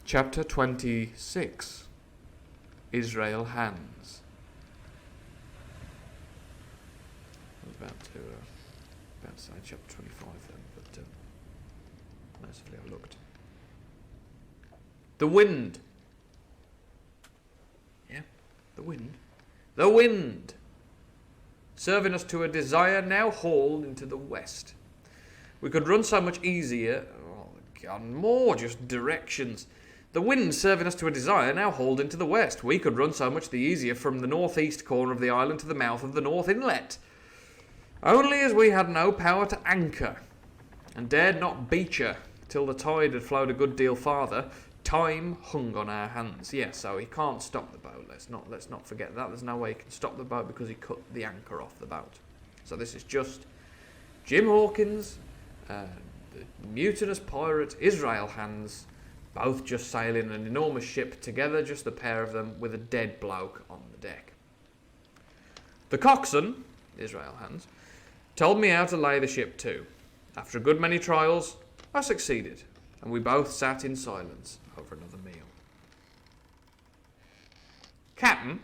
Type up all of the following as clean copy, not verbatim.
Chapter 26. Israel Hands. I was about to say chapter 25 then, but mercifully I looked. The wind. Yeah, the wind. The wind. Serving us to a desire now hauled into the west. We could run so much easier. Oh, God, more just directions. The wind serving us to a desire now hauled into the west. We could run so much the easier from the northeast corner of the island to the mouth of the north inlet. Only as we had no power to anchor, and dared not beach her till the tide had flowed a good deal farther, time hung on our hands. Yes, so he can't stop the boat. Let's not forget that. There's no way he can stop the boat because he cut the anchor off the boat. So this is just Jim Hawkins, the mutinous pirate Israel Hands, both just sailing an enormous ship together, just the pair of them, with a dead bloke on the deck. The coxswain, Israel Hands, told me how to lay the ship to. After a good many trials, I succeeded, and we both sat in silence over another meal. Captain,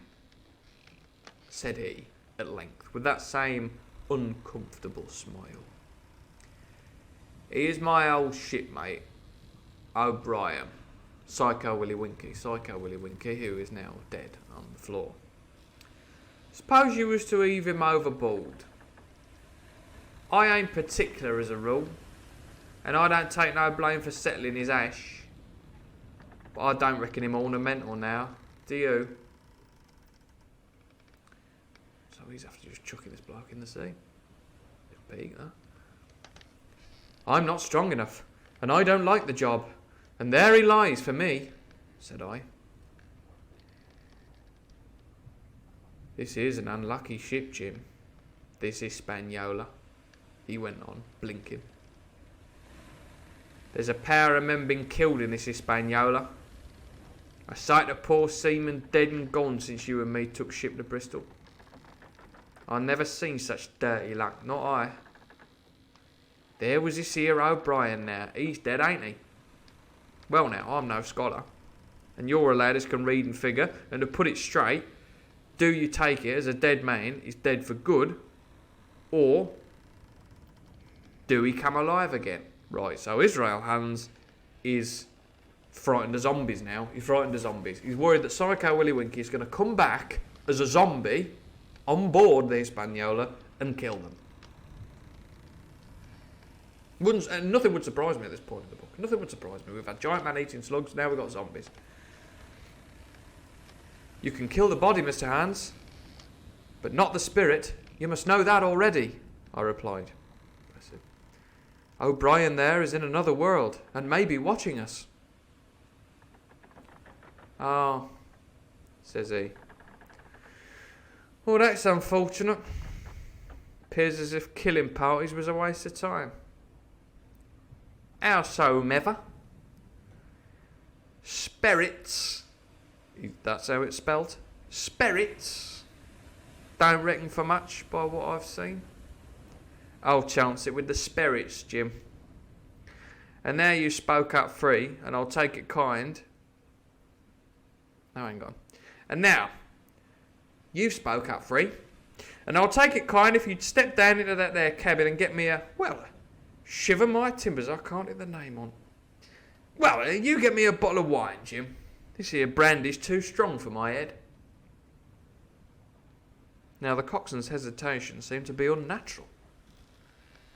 said he at length, with that same uncomfortable smile, he is my old shipmate, O'Brien, Psycho Willy Winky, who is now dead on the floor. Suppose you was to heave him overboard. I ain't particular as a rule, and I don't take no blame for settling his ash. But I don't reckon him ornamental now, do you? So he's after just chucking this bloke in the sea. Bit peak, that. I'm not strong enough, and I don't like the job, and there he lies for me, said I. This is an unlucky ship, Jim, this Hispaniola, he went on, blinking. There's a pair of men been killed in this Hispaniola. A sight of poor seamen dead and gone since you and me took ship to Bristol. I never seen such dirty luck, not I. There was this here O'Brien now, he's dead, ain't he? Well now, I'm no scholar, and you're a lad as can read and figure, and to put it straight, do you take it as a dead man is dead for good, or do he come alive again? Right, so Israel Hands is frightened of zombies now. He's frightened of zombies. He's worried that Psycho Willy Winky is going to come back as a zombie on board the Hispaniola and kill them. Nothing would surprise me at this point in the book. Nothing would surprise me. We've had giant man eating slugs, now we've got zombies. You can kill the body, Mr. Hands, but not the spirit. You must know that already, I replied. O'Brien there is in another world, and may be watching us. Ah, says he. Well, that's unfortunate. Appears as if killing parties was a waste of time. Howsomever, spirits, that's how it's spelt, spirits, don't reckon for much by what I've seen. I'll chance it with the spirits, Jim. And now you spoke up free, and I'll take it kind. No, hang on. And now, you spoke up free, and I'll take it kind if you'd step down into that there cabin and get me shiver my timbers, I can't get the name on. Well, you get me a bottle of wine, Jim. This here brandy's too strong for my head. Now, the coxswain's hesitation seemed to be unnatural.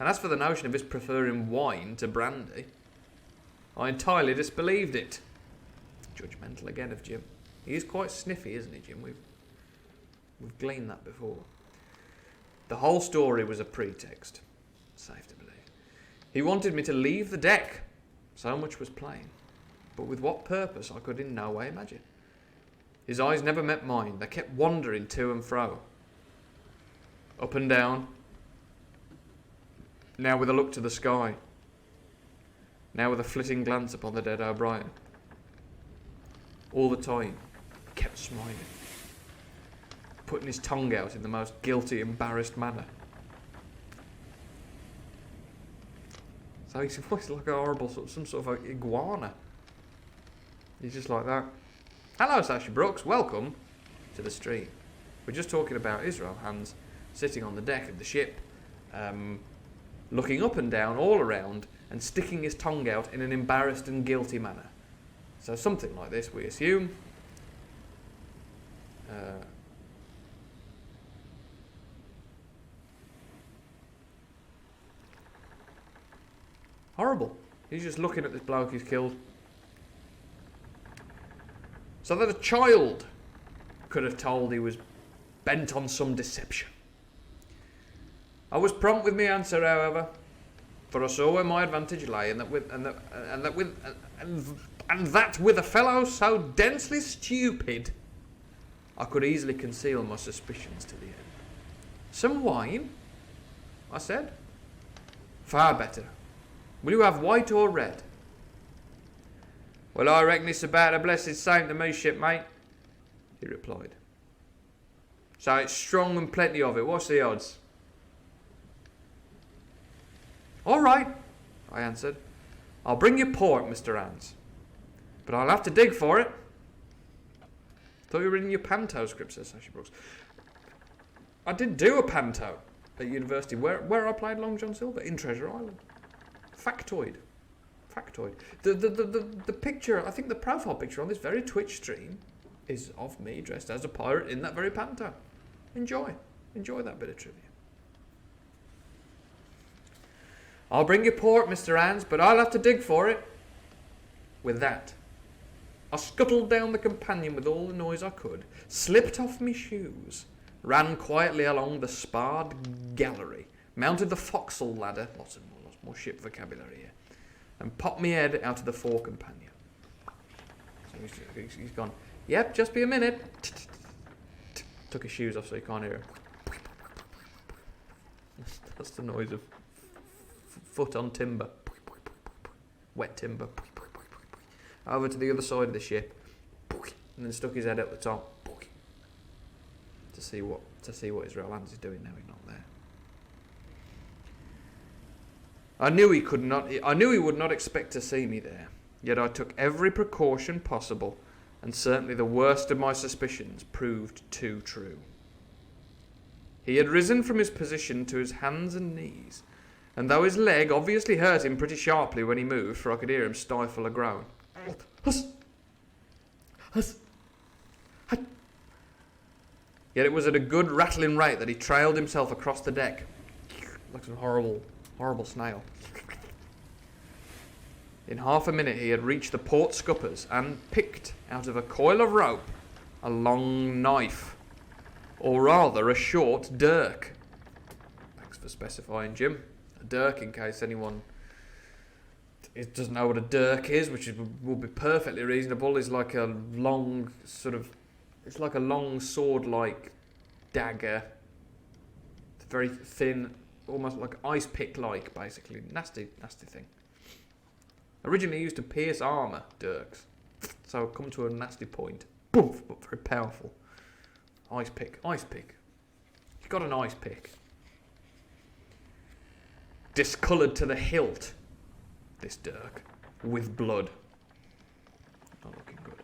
And as for the notion of his preferring wine to brandy, I entirely disbelieved it. Judgmental again of Jim. He is quite sniffy, isn't he, Jim? We've gleaned that before. The whole story was a pretext. Safe to believe. He wanted me to leave the deck. So much was plain. But with what purpose I could in no way imagine. His eyes never met mine. They kept wandering to and fro. Up and down. Now with a look to the sky. Now with a flitting glance upon the dead O'Brien. All the time, he kept smiling, putting his tongue out in the most guilty, embarrassed manner. So he's like a horrible, some sort of iguana. He's just like that. Hello, Sasha Brooks. Welcome to the stream. We're just talking about Israel Hands sitting on the deck of the ship, looking up and down all around and sticking his tongue out in an embarrassed and guilty manner. So something like this, we assume. Horrible. He's just looking at this bloke he's killed. So that a child could have told he was bent on some deception. I was prompt with my answer, however, for I saw where my advantage lay, and that with a fellow so densely stupid, I could easily conceal my suspicions to the end. Some wine? I said. Far better. Will you have white or red? Well, I reckon it's about a blessed same to me, shipmate, he replied. So it's strong and plenty of it. What's the odds? All right, I answered. I'll bring you port, Mr. Hans. But I'll have to dig for it. Thought you were reading your panto script, says Sasha Brooks. I did do a panto at university where I played Long John Silver in Treasure Island. Factoid. The picture, I think the profile picture on this very Twitch stream is of me dressed as a pirate in that very panto. Enjoy that bit of trivia. I'll bring you port, Mr. Hans, but I'll have to dig for it. With that, I scuttled down the companion with all the noise I could, slipped off my shoes, ran quietly along the sparred gallery, mounted the forecastle ladder, lots more ship vocabulary here, and popped me head out of the fore companion. So he's gone, yep, just be a minute. Took his shoes off so he can't hear him. That's the noise of foot on timber. Wet timber. Over to the other side of the ship. And then stuck his head up the top. To see what Israel Hands is doing now he's not there. I knew he would not expect to see me there. Yet I took every precaution possible, and certainly the worst of my suspicions proved too true. He had risen from his position to his hands and knees, and though his leg obviously hurt him pretty sharply when he moved, for I could hear him stifle a groan. Yet it was at a good rattling rate that he trailed himself across the deck, like some horrible snail. In half a minute he had reached the port scuppers and picked out of a coil of rope a long knife, or rather a short dirk. Thanks for specifying, Jim. A dirk, in case anyone doesn't know what a dirk is, which would be perfectly reasonable, is like a long it's like a long sword-like dagger. It's very thin, almost like ice pick-like, basically. Nasty thing. Originally used to pierce armour, dirks. So come to a nasty point. Boof, but very powerful. Ice pick. He's got an ice pick. Discoloured to the hilt, this dirk, with blood. Not looking good.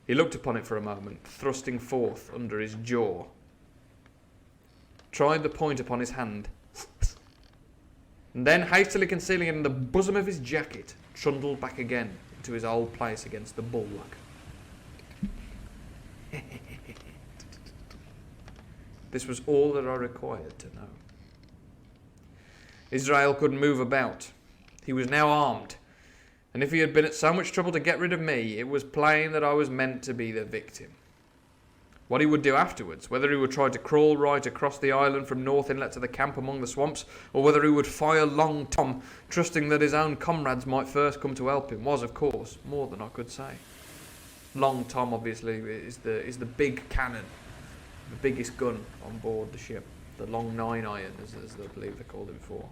He looked upon it for a moment, thrusting forth under his jaw. Tried the point upon his hand. And then, hastily concealing it in the bosom of his jacket, trundled back again into his old place against the bulwark. This was all that I required to know. Israel couldn't move about. He was now armed, and if he had been at so much trouble to get rid of me, it was plain that I was meant to be the victim. What he would do afterwards, whether he would try to crawl right across the island from North Inlet to the camp among the swamps, or whether he would fire Long Tom, trusting that his own comrades might first come to help him, was, of course, more than I could say. Long Tom, obviously, is the big cannon, the biggest gun on board the ship. The long 9-iron, as I believe they called it before.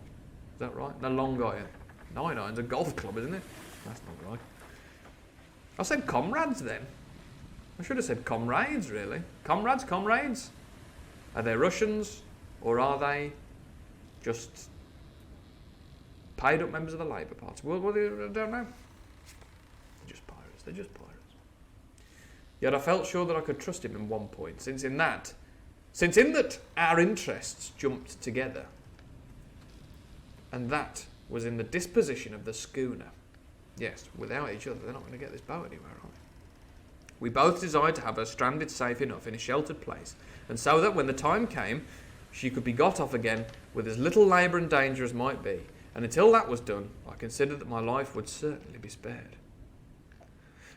Is that right? No, long iron. 9-iron's a golf club, isn't it? That's not right. I said comrades then. I should have said comrades, really. Comrades? Are they Russians, or are they just paid up members of the Labour Party? Well, I don't know. They're just pirates. Yet I felt sure that I could trust him in one point, since in that our interests jumped together. And that was in the disposition of the schooner. Yes, without each other, they're not going to get this boat anywhere, are they? We both desired to have her stranded safe enough in a sheltered place, and so that when the time came, she could be got off again with as little labour and danger as might be. And until that was done, I considered that my life would certainly be spared.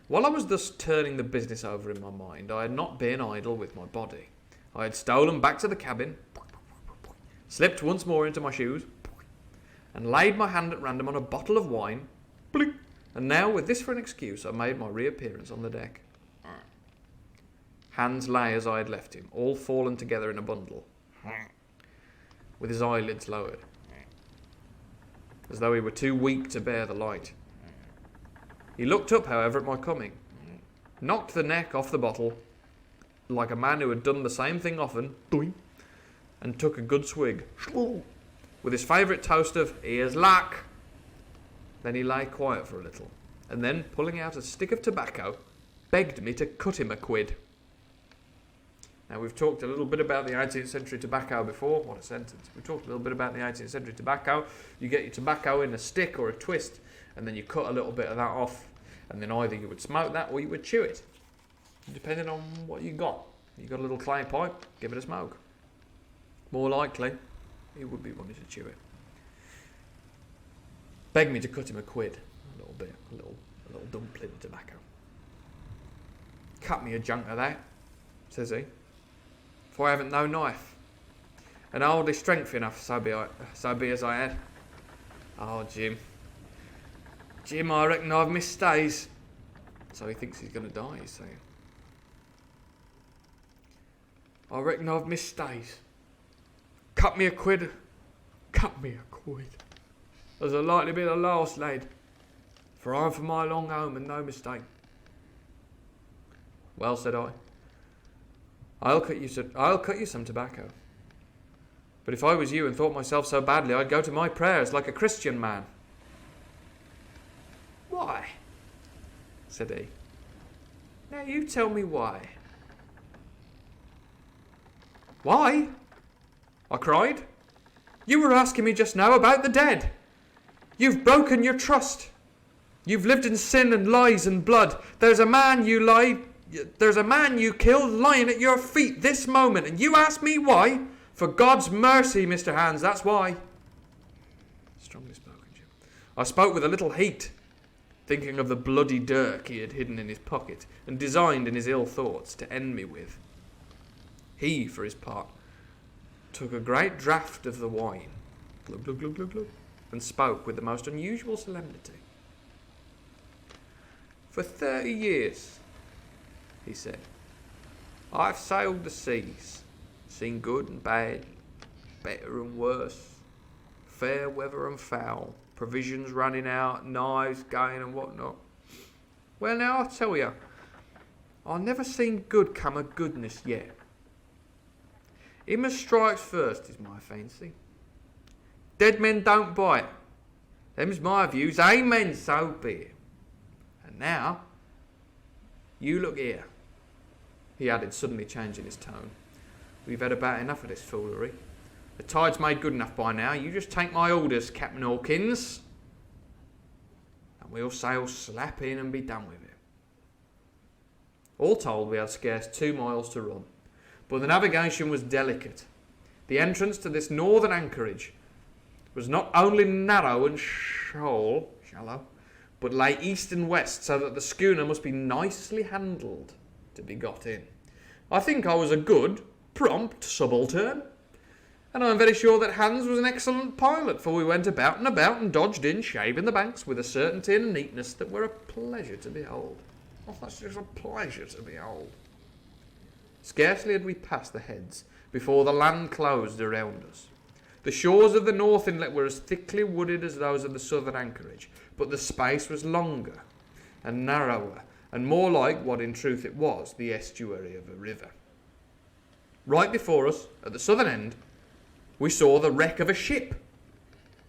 While I was thus turning the business over in my mind, I had not been idle with my body. I had stolen back to the cabin, slipped once more into my shoes, and laid my hand at random on a bottle of wine, blink, and now, with this for an excuse, I made my reappearance on the deck. Hans lay as I had left him, all fallen together in a bundle, with his eyelids lowered, as though he were too weak to bear the light. He looked up, however, at my coming, knocked the neck off the bottle, like a man who had done the same thing often, and took a good swig, with his favourite toast of "Here's luck." Then he lay quiet for a little, and then, pulling out a stick of tobacco, begged me to cut him a quid. Now, we've talked a little bit about the 18th century tobacco before. What a sentence. We've talked a little bit about the 18th century tobacco. You get your tobacco in a stick or a twist, and then you cut a little bit of that off, and then either you would smoke that or you would chew it, depending on what you got. You got a little clay pipe, give it a smoke. More likely, he would be wanting to chew it. Begged me to cut him a quid, a little bit, a little dumpling of tobacco. Cut me a junk of that, says he, for I haven't no knife, and hardly strength enough, so be as I had. Oh, Jim, I reckon I've missed stays. So he thinks he's going to die, he's saying. I reckon I've missed stays. Cut me a quid. There's a likely be the last, lad, for I'm for my long home and no mistake. Well, said I, I'll cut you some tobacco. But if I was you and thought myself so badly, I'd go to my prayers like a Christian man. Why? Said he. Now you tell me why. Why? I cried. You were asking me just now about the dead. You've broken your trust. You've lived in sin and lies and blood. There's a man you killed lying at your feet this moment, and you ask me why? For God's mercy, Mr. Hans, that's why. Strongly spoken, Jim. I spoke with a little heat, thinking of the bloody dirk he had hidden in his pocket and designed in his ill thoughts to end me with. He, for his part, took a great draught of the wine, glug, glug, glug, glug, glug, and spoke with the most unusual solemnity. For 30 years, he said, I've sailed the seas, seen good and bad, better and worse, fair weather and foul, provisions running out, knives going and whatnot. Well, now I'll tell you, I've never seen good come of goodness yet. Him as strikes first is my fancy. Dead men don't bite. Them's my views. Amen, so be it. And now, you look here, he added, suddenly changing his tone. We've had about enough of this foolery. The tide's made good enough by now. You just take my orders, Captain Hawkins, and we'll sail slap in and be done with it. All told, we had scarce 2 miles to run, but the navigation was delicate. The entrance to this northern anchorage was not only narrow and shallow, but lay east and west, so that the schooner must be nicely handled to be got in. I think I was a good, prompt subaltern, and I'm very sure that Hans was an excellent pilot, for we went about and dodged in, shaving the banks with a certainty and neatness that were a pleasure to behold. Oh, that's just a pleasure to behold. Scarcely had we passed the heads before the land closed around us. The shores of the north inlet were as thickly wooded as those of the southern anchorage, but the space was longer and narrower, and more like what in truth it was, the estuary of a river. Right before us, at the southern end, we saw the wreck of a ship,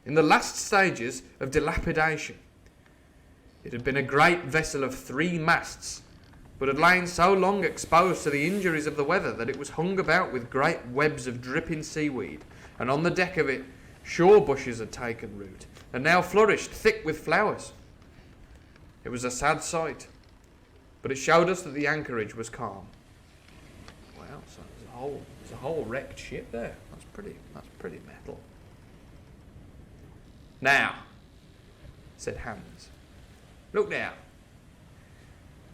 in the last stages of dilapidation. It had been a great vessel of 3 masts, but had lain so long exposed to the injuries of the weather that it was hung about with great webs of dripping seaweed, and on the deck of it shore bushes had taken root, and now flourished thick with flowers. It was a sad sight, but it showed us that the anchorage was calm. Wow, so there's a whole wrecked ship there. That's pretty metal. Now, said Hans, look now.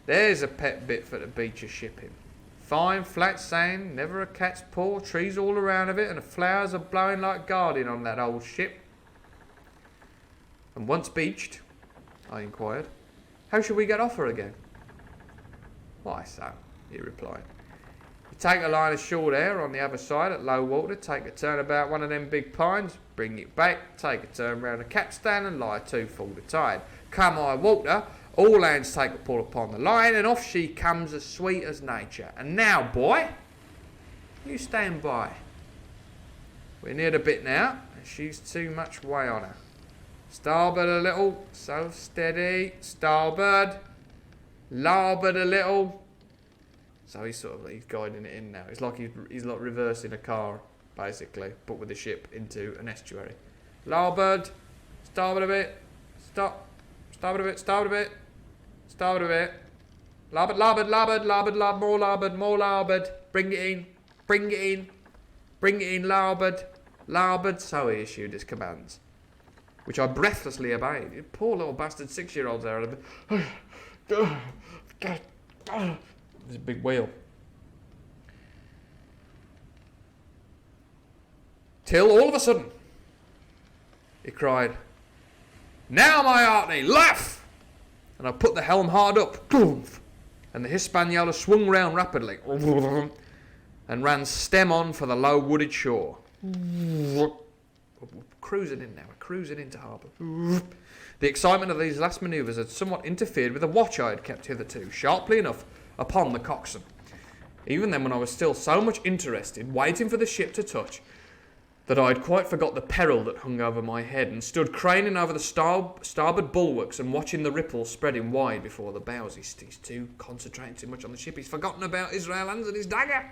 There's a pet bit for the beach of shipping. Fine flat sand, never a cat's paw, trees all around of it, and the flowers are blowing like guardian on that old ship. And once beached, I inquired, how shall we get off her again? Why so, he replied. You take a line ashore there on the other side at low water, take a turn about one of them big pines, bring it back, take a turn round the capstan and lie to full the tide. Come high water, all hands take a pull upon the line, and off she comes as sweet as nature. And now, boy, you stand by. We're near the bit now, and she's too much way on her. Starboard a little, so steady. Starboard. Larboard a little. So he's guiding it in now. It's like he's like reversing a car, basically, but with the ship into an estuary. Larboard. Starboard a bit. Stop. Starboard a bit. Starboard a bit. Starboard a bit. Larboard, larboard, larboard, larboard, larboard, more larboard, more larboard. Bring it in. Bring it in. Bring it in, larboard. Larboard. So he issued his commands, which I breathlessly obeyed. Poor little bastard 6-year-olds there. It was a big wheel. Till all of a sudden, he cried, now my hearty, laugh! And I put the helm hard up, and the Hispaniola swung round rapidly, and ran stem on for the low wooded shore. We're cruising in now, we're cruising into harbour. The excitement of these last manoeuvres had somewhat interfered with the watch I had kept hitherto, sharply enough, upon the coxswain. Even then, when I was still so much interested, waiting for the ship to touch, that I had quite forgot the peril that hung over my head, and stood craning over the starboard bulwarks and watching the ripples spreading wide before the bows. He's too concentrating too much on the ship. He's forgotten about Israel Hans and his dagger.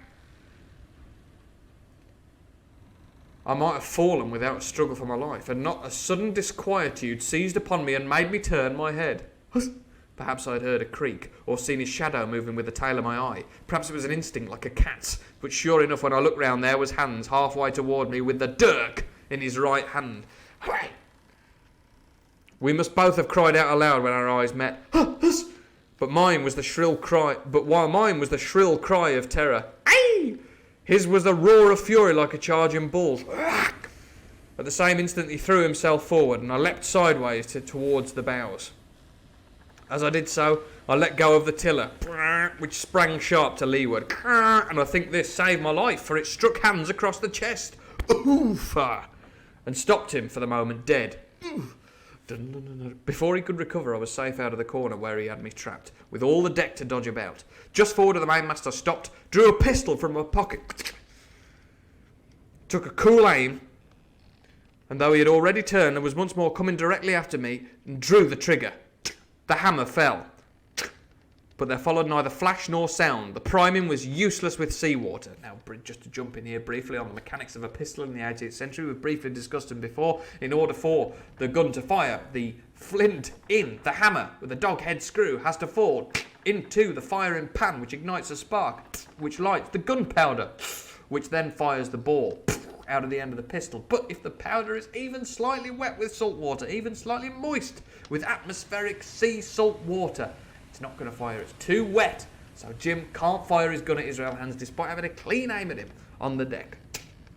I might have fallen without a struggle for my life, and not a sudden disquietude seized upon me and made me turn my head. Perhaps I had heard a creak, or seen his shadow moving with the tail of my eye. Perhaps it was an instinct like a cat's, but sure enough, when I looked round, there was Hans halfway toward me with the dirk in his right hand. We must both have cried out aloud when our eyes met. But mine was the shrill cry. But while mine was the shrill cry of terror, "Aye!" His was the roar of fury like a charging bull. At the same instant, he threw himself forward, and I leapt sideways towards the bows. As I did so, I let go of the tiller, which sprang sharp to leeward, and I think this saved my life, for it struck Hans across the chest, and stopped him for the moment dead. Before he could recover, I was safe out of the corner where he had me trapped, with all the deck to dodge about. Just forward of the mainmast I stopped, drew a pistol from my pocket, took a cool aim, and though he had already turned and was once more coming directly after me, drew the trigger. The hammer fell, but there followed neither flash nor sound. The priming was useless with seawater. Now, just to jump in here briefly on the mechanics of a pistol in the 18th century, we've briefly discussed them before. In order for the gun to fire, the flint in the hammer with the dog head screw has to fall into the firing pan, which ignites a spark, which lights the gunpowder, which then fires the ball out of the end of the pistol. But if the powder is even slightly wet with salt water, even slightly moist with atmospheric sea salt water, it's not going to fire. It's too wet. So Jim can't fire his gun at Israel Hans despite having a clean aim at him on the deck.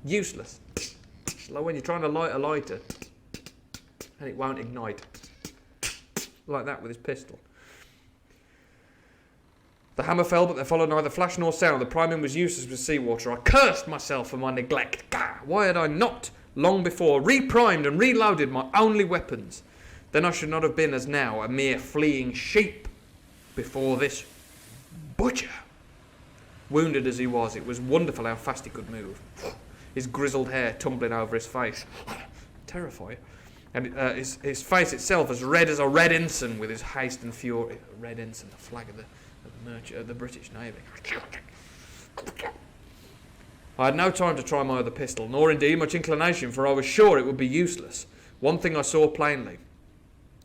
Useless. It's like when you're trying to light a lighter and it won't ignite. Like that with his pistol. The hammer fell, but there followed neither flash nor sound. The priming was useless with seawater. I cursed myself for my neglect. Why had I not, long before, reprimed and reloaded my only weapons? Then I should not have been, as now, a mere fleeing sheep before this butcher. Wounded as he was, it was wonderful how fast he could move. His grizzled hair tumbling over his face. Terrifying. and his face itself as red as a red ensign with his haste and fury. A red ensign, the flag of the British Navy. I had no time to try my other pistol, nor indeed much inclination, for I was sure it would be useless. One thing I saw plainly.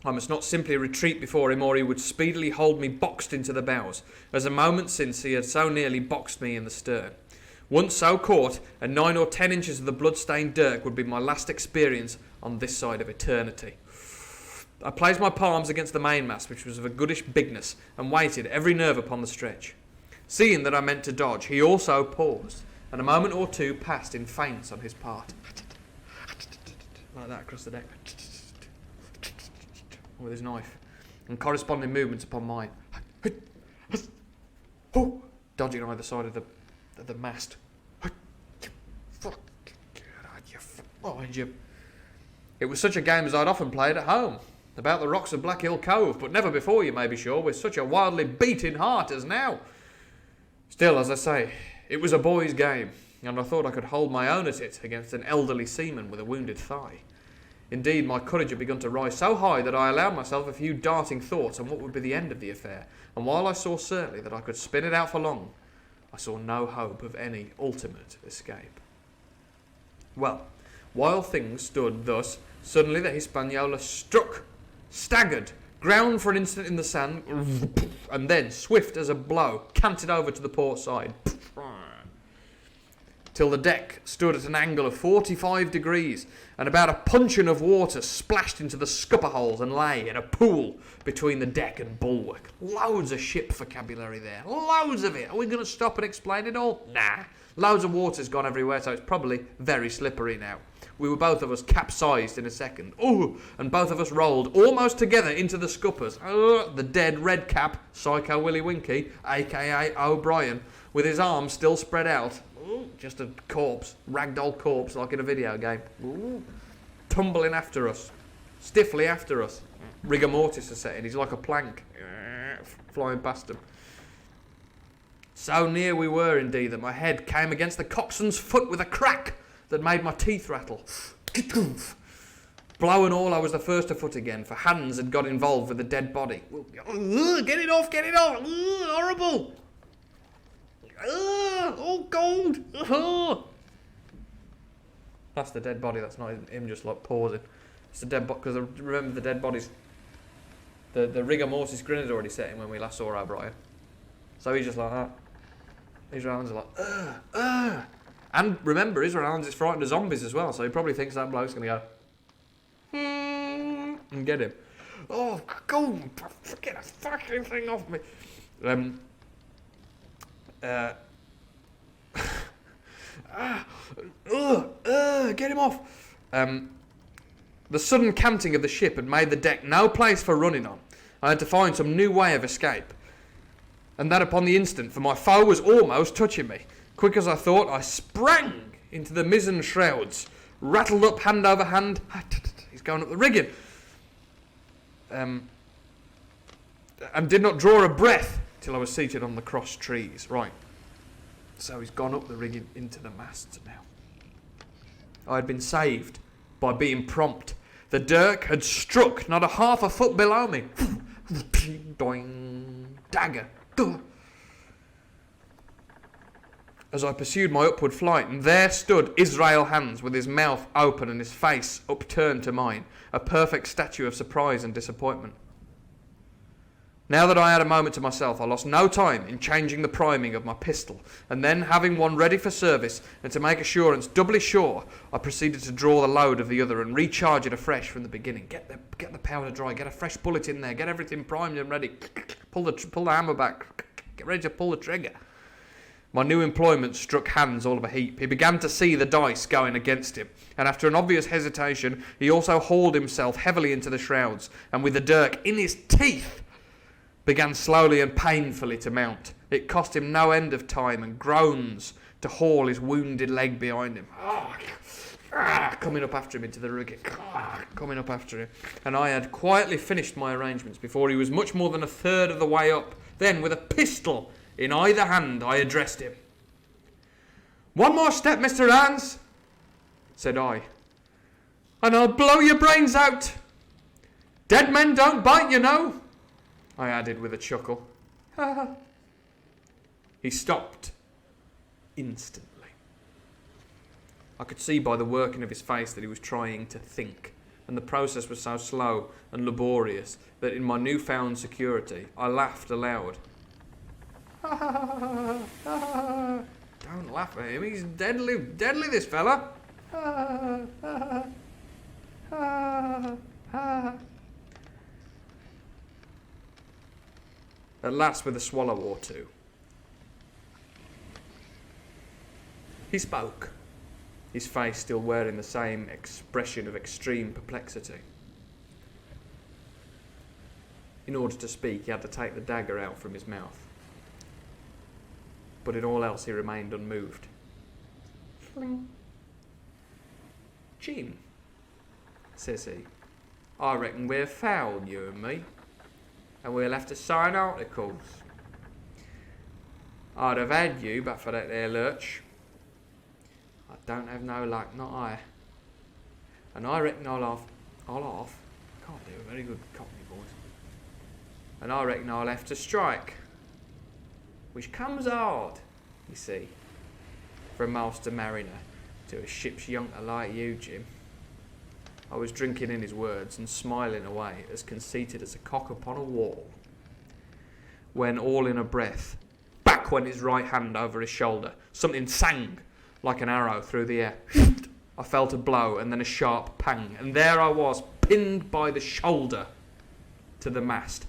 I must not simply retreat before him, or he would speedily hold me boxed into the bows, as a moment since he had so nearly boxed me in the stern. Once so caught, and 9 or 10 inches of the blood-stained dirk would be my last experience on this side of eternity. I placed my palms against the mainmast, which was of a goodish bigness, and waited, every nerve upon the stretch. Seeing that I meant to dodge, he also paused, and a moment or two passed in feints on his part. Like that across the deck. With his knife, and corresponding movements upon mine. Dodging on either side of the mast. It was such a game as I'd often played at home, about the rocks of Black Hill Cove, but never before, you may be sure, with such a wildly beating heart as now. Still, as I say, it was a boy's game, and I thought I could hold my own at it against an elderly seaman with a wounded thigh. Indeed, my courage had begun to rise so high that I allowed myself a few darting thoughts on what would be the end of the affair, and while I saw certainly that I could spin it out for long, I saw no hope of any ultimate escape. Well, while things stood thus, suddenly the Hispaniola struck, staggered, ground for an instant in the sand, and then, swift as a blow, canted over to the port side, till the deck stood at an angle of 45 degrees, and about a puncheon of water splashed into the scupper holes and lay in a pool between the deck and bulwark. Loads of ship vocabulary there. Loads of it. Are we going to stop and explain it all? Nah. Loads of water's gone everywhere, so it's probably very slippery now. We were both of us capsized in a second. Ooh! And both of us rolled almost together into the scuppers. The dead red cap, Psycho Willie Winky, a.k.a. O'Brien, with his arms still spread out. Just a corpse, ragdoll corpse like in a video game. Ooh. Tumbling after us, stiffly after us. Rigor mortis is setting, he's like a plank, flying past him. So near we were indeed that my head came against the coxswain's foot with a crack that made my teeth rattle. Blow and all, I was the first to foot again, for hands had got involved with the dead body. Get it off, horrible! Oh, cold! That's the dead body, that's not him just like pausing. It's the dead body, because remember the dead bodies, the rigor mortis grin had already set in when we last saw O'Brien. So he's just like that. Israel Allen's like, And remember, Israel Allen's is frightened of zombies as well, so he probably thinks that bloke's going to go, and get him. Oh, go! Get a fucking thing off me! Get him off! The sudden canting of the ship had made the deck no place for running on. I had to find some new way of escape, and that upon the instant, for my foe was almost touching me. Quick as I thought, I sprang into the mizzen shrouds, rattled up hand over hand. He's going up the rigging, and did not draw a breath till I was seated on the crossed trees. Right, so he's gone up the rigging into the masts now. I had been saved by being prompt. The dirk had struck not a half a foot below me. Doing, dagger. As I pursued my upward flight, and there stood Israel Hands with his mouth open and his face upturned to mine, a perfect statue of surprise and disappointment. Now that I had a moment to myself, I lost no time in changing the priming of my pistol, and then, having one ready for service, and to make assurance doubly sure, I proceeded to draw the load of the other and recharge it afresh from the beginning. Get the powder dry, get a fresh bullet in there, get everything primed and ready. Pull the hammer back, get ready to pull the trigger. My new employment struck Hans all of a heap. He began to see the dice going against him, and after an obvious hesitation, he also hauled himself heavily into the shrouds, and with the dirk in his teeth, began slowly and painfully to mount. It cost him no end of time and groans to haul his wounded leg behind him. Coming up after him into the rigging. Coming up after him. And I had quietly finished my arrangements before he was much more than a third of the way up. Then, with a pistol in either hand, I addressed him. "One more step, Mr. Hans," said I. and I'll blow your brains out. Dead men don't bite, you know, I added with a chuckle. He stopped instantly. I could see by the working of his face that he was trying to think, and the process was so slow and laborious that in my newfound security I laughed aloud. Don't laugh at him, he's deadly, this fella. At last, with a swallow or two, he spoke, his face still wearing the same expression of extreme perplexity. In order to speak, he had to take the dagger out from his mouth. But in all else, he remained unmoved. Jim, says he, I reckon we're foul, you and me, and we'll have to sign articles. I'd have had you, but for that there lurch. I don't have no luck, not I. And I reckon I'll off. Can't do a very good Cockney voice. And I reckon I'll have to strike. Which comes hard, you see, for a master mariner to a ship's yunker like you, Jim. I was drinking in his words and smiling away, as conceited as a cock upon a wall, when all in a breath, back went his right hand over his shoulder. Something sang like an arrow through the air. I felt a blow and then a sharp pang, and there I was, pinned by the shoulder to the mast.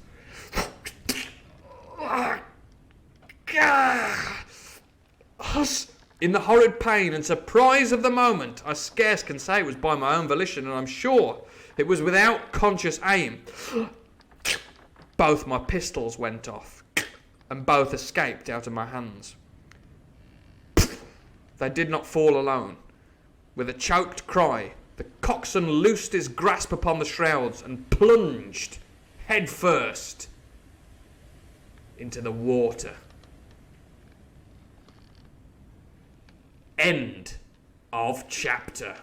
In the horrid pain and surprise of the moment, I scarce can say it was by my own volition, and I'm sure it was without conscious aim. Both my pistols went off, and both escaped out of my hands. They did not fall alone. With a choked cry, the coxswain loosed his grasp upon the shrouds and plunged head first into the water. End of chapter.